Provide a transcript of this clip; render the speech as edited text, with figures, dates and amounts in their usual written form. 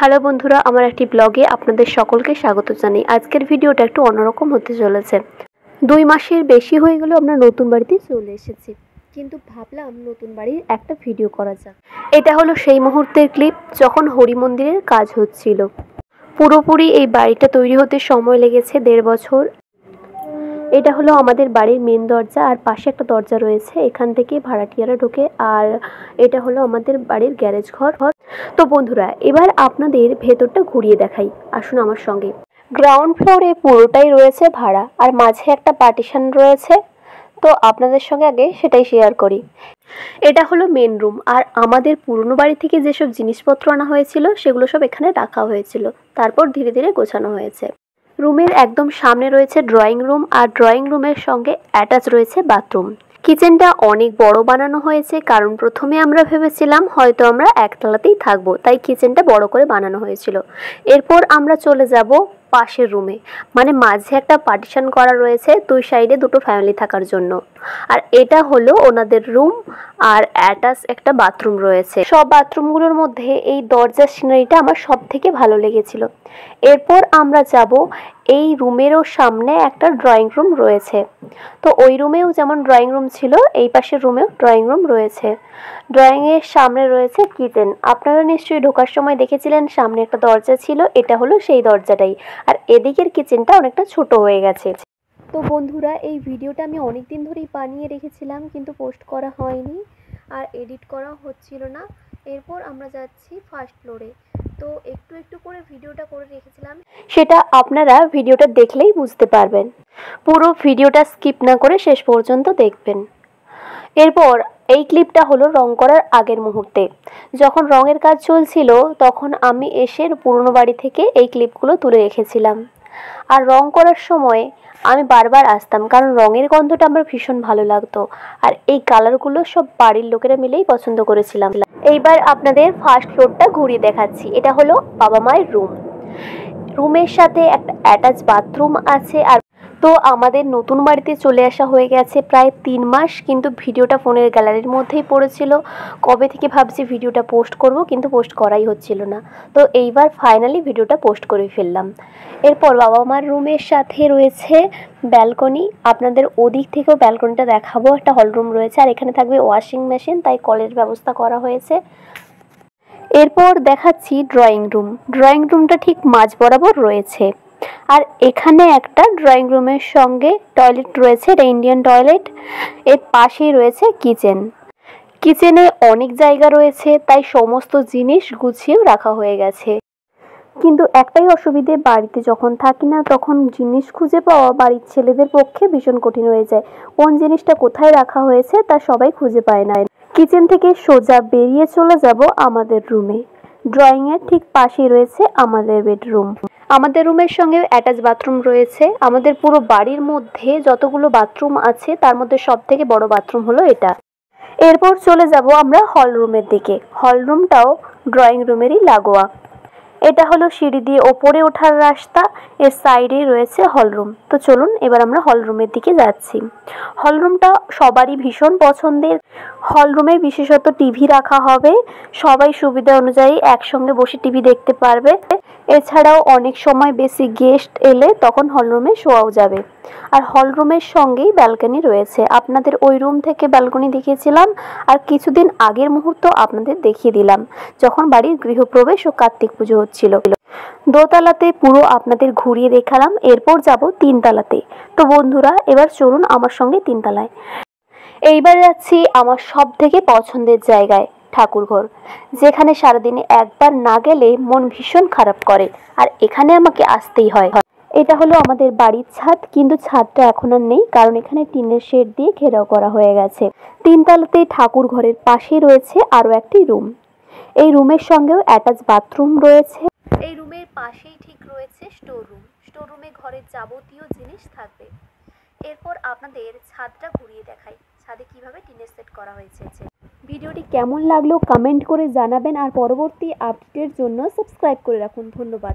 Hello বন্ধুরা, আমার একটি ব্লগে আপনাদের সকলকে স্বাগত জানাই। আজকের ভিডিওটা একটু অন্যরকম হতে চলেছে। 2 মাসের বেশি হয়ে গেল আমরা নতুন বাড়িতে চলে এসেছি, কিন্তু ভাবলাম নতুন বাড়ির একটা ভিডিও করা যাক। এটা হলো সেই মুহূর্তের ক্লিপ যখন হরি মন্দিরের কাজ হচ্ছিল। পুরোপুরি এই বাড়িটা তৈরি হতে সময় লেগেছে 1.5 বছর। এটা হলো আমাদের বাড়ির মেন দরজা, আর পাশে একটা দরজা রয়েছে, এখান থেকে ভাড়াটিয়ারা ঢোকে। আর এটা হলো আমাদের বাড়ির গ্যারেজ ঘর। তো বন্ধুরা, এবার আপনাদের ভেতরটা ঘুরিয়ে দেখাই, আসুন আমার সঙ্গে। গ্রাউন্ড ফ্লোরে পুরোটাই রয়েছে ভাড়া, আর মাঝে একটা পার্টিশন রয়েছে। তো আপনাদের সঙ্গে আগে সেটাই শেয়ার করি। এটা হলো মেন রুম, আর আমাদের পুরনো বাড়ি থেকে যেসব জিনিসপত্র আনা হয়েছিল সেগুলো সব এখানে রাখা হয়েছিল, তারপর ধীরে ধীরে গোছানো হয়েছে। রুমের একদম সামনে রয়েছে ড্রয়িং রুম, আর ড্রয়িং রুমের সঙ্গে অ্যাটাচ রয়েছে বাথরুম। কিচেনটা অনেক বড় বানানো হয়েছে, কারণ প্রথমে আমরা ভেবেছিলাম হয়তো আমরা একতলাতেই থাকবো, তাই কিচেনটা বড় করে বানানো হয়েছিল। এরপর আমরা চলে যাব পাশের রুমে, মানে মাঝে একটা পার্টিশন করা রয়েছে, 2 সাইডে 2টো ফ্যামিলি থাকার জন্য। আর এটা হলো ওনাদের রুম, আর অ্যাটাচ একটা বাথরুম রয়েছে। সব বাথরুমগুলোর মধ্যে এই দরজার সিনারিটা আমার সব থেকে ভালো লেগেছিল। এরপর আমরা যাব এই রুমেরও সামনে একটা ড্রয়িং রুম রয়েছে। তো ওই রুমেও যেমন ড্রয়িং রুম ছিল, এই পাশের রুমেও ড্রয়িং রুম রয়েছে। ড্রয়িংয়ের সামনে রয়েছে কিচেন। আপনারা নিশ্চয়ই ঢোকার সময় দেখেছিলেন সামনে একটা দরজা ছিল, এটা হলো সেই দরজাটাই। আর এদিকের কিচেনটা অনেকটা ছোট হয়ে গেছে। তো বন্ধুরা, এই ভিডিওটা আমি অনেক দিন ধরেই বানিয়ে রেখেছিলাম, কিন্তু পোস্ট করা হয়নি আর এডিট করা হচ্ছিল না। এরপর আমরা যাচ্ছি ফার্স্ট ফ্লোরে। তো একটু একটু করে ভিডিওটা করে রেখেছিলাম, সেটা আপনারা ভিডিওটা দেখলেই বুঝতে পারবেন। পুরো ভিডিওটা স্কিপ না করে শেষ পর্যন্ত দেখবেন। এরপর এই ক্লিপটা হলো রং করার আগের মুহূর্তে, যখন রঙের কাজ চলছিল তখন আমি এসে পুরনো বাড়ি থেকে এই ক্লিপগুলো তুলে রেখেছিলাম। আর রং করার সময় আমি বারবার আসতাম, কারণ রঙের গন্ধটা আমার ভীষণ ভালো লাগতো। আর এই কালারগুলো সব বাড়ির লোকেরা মিলেই পছন্দ করেছিলাম। এইবার আপনাদের ফার্স্ট ফ্লোরটা ঘুরিয়ে দেখাচ্ছি। এটা হলো বাবা মায়ের রুম। রুমের সাথে একটা অ্যাটাচ বাথরুম আছে। আর তো আমাদের নতুন বাড়িতে চলে আসা হয়ে গেছে প্রায় 3 মাস, কিন্তু ভিডিওটা ফোনের গ্যালারির মধ্যেই পড়েছিল। কবে থেকে ভাবছি ভিডিওটা পোস্ট করব, কিন্তু পোস্ট করাই হচ্ছিল না। তো এইবার ফাইনালি ভিডিওটা পোস্ট করে ফেললাম। এরপর বাবা মার রুমের সাথে রয়েছে ব্যালকনি। আপনাদের ওদিক থেকেও ব্যালকনিটা দেখাবো। একটা হল রুম রয়েছে, আর এখানে থাকবে ওয়াশিং মেশিন, তাই কলের ব্যবস্থা করা হয়েছে। এরপর দেখাচ্ছি ড্রয়িং রুম। ড্রয়িং রুমটা ঠিক মাঝ বরাবর রয়েছে, আর এখানে একটা ড্রয়িং রুমের সঙ্গে টয়লেট রয়েছে, এটা ইন্ডিয়ান টয়লেট। এর পাশেই রয়েছে কিচেন। কিচেনে অনেক জায়গা রয়েছে, তাই সমস্ত জিনিস গুছিয়েও রাখা হয়ে গেছে। কিন্তু একটাই অসুবিধে, বাড়িতে যখন থাকি না তখন জিনিস খুঁজে পাওয়া বাড়ির ছেলেদের পক্ষে ভীষণ কঠিন হয়ে যায়। কোন জিনিসটা কোথায় রাখা হয়েছে তা সবাই খুঁজে পায় না। কিচেন থেকে সোজা বেরিয়ে চলে যাব আমাদের রুমে। ড্রয়িংয়ের ঠিক পাশেই রয়েছে আমাদের বেডরুম। আমাদের রুমের সঙ্গে অ্যাটাচ বাথরুম রয়েছে। আমাদের পুরো বাড়ির মধ্যে যতগুলো বাথরুম আছে তার মধ্যে সব থেকে বড় বাথরুম হলো এটা। এরপর চলে যাব আমরা হল রুমের দিকে। হল রুমটাও ড্রয়িং রুমেরই লাগোয়া। এটা হলো সিঁড়ি দিয়ে ওপরে ওঠার রাস্তা, এর সাইডেই রয়েছে হল রুম। তো চলুন এবার আমরা হল রুমের দিকে যাচ্ছি। হল রুমটা সবারই ভীষণ পছন্দের। হল রুমে বিশেষত টিভি রাখা হবে, সবাই সুবিধা অনুযায়ী একসঙ্গে বসে টিভি দেখতে পারবে। এছাড়াও অনেক সময় বেশি গেস্ট এলে তখন হল রুমে শোয়াও যাবে। আর হল রুমের সঙ্গেই ব্যালকনি রয়েছে। আপনাদের ওই রুম থেকে ব্যালকনি দেখিয়েছিলাম, আর কিছুদিন আগের মুহূর্ত আপনাদের দেখিয়ে দিলাম যখন বাড়ির গৃহপ্রবেশ ও কার্তিক পুজো হচ্ছিল। দোতলাতে পুরো আপনাদের ঘুরিয়ে দেখালাম। এরপর যাব 3 তলাতে। তো বন্ধুরা, এবার চলুন আমার সঙ্গে 3 তলায়। এইবার যাচ্ছি আমার সব থেকে পছন্দের জায়গায়, ঠাকুরঘর, যেখানে সারাদিনে একবার না গেলে মন ভীষণ খারাপ করে, আর এখানে আমাকে আসতেই হয়। এটা হলো আমাদের বাড়ির ছাদ, কিন্তু ছাদটা এখন আর নেই, কারণ এখানে টিনের শেড দিয়ে ঘেরাও করা হয়ে গেছে। 3 তলাতেই ঠাকুর ঘরের পাশেই রয়েছে আরও একটি রুম। এই রুমের সঙ্গেও অ্যাটাচ বাথরুম রয়েছে। এই রুমের পাশেই ঠিক রয়েছে স্টোর রুম। স্টোর রুমে ঘরের যাবতীয় জিনিস থাকবে। এরপর আপনাদের ছাদটা ঘুরিয়ে দেখাই, ছাদে কিভাবে টিনের সেট করা হয়েছে। ভিডিওটি কেমন লাগলো কমেন্ট করে জানাবেন, আর পরবর্তী আপডেটের জন্য সাবস্ক্রাইব করে রাখুন। ধন্যবাদ।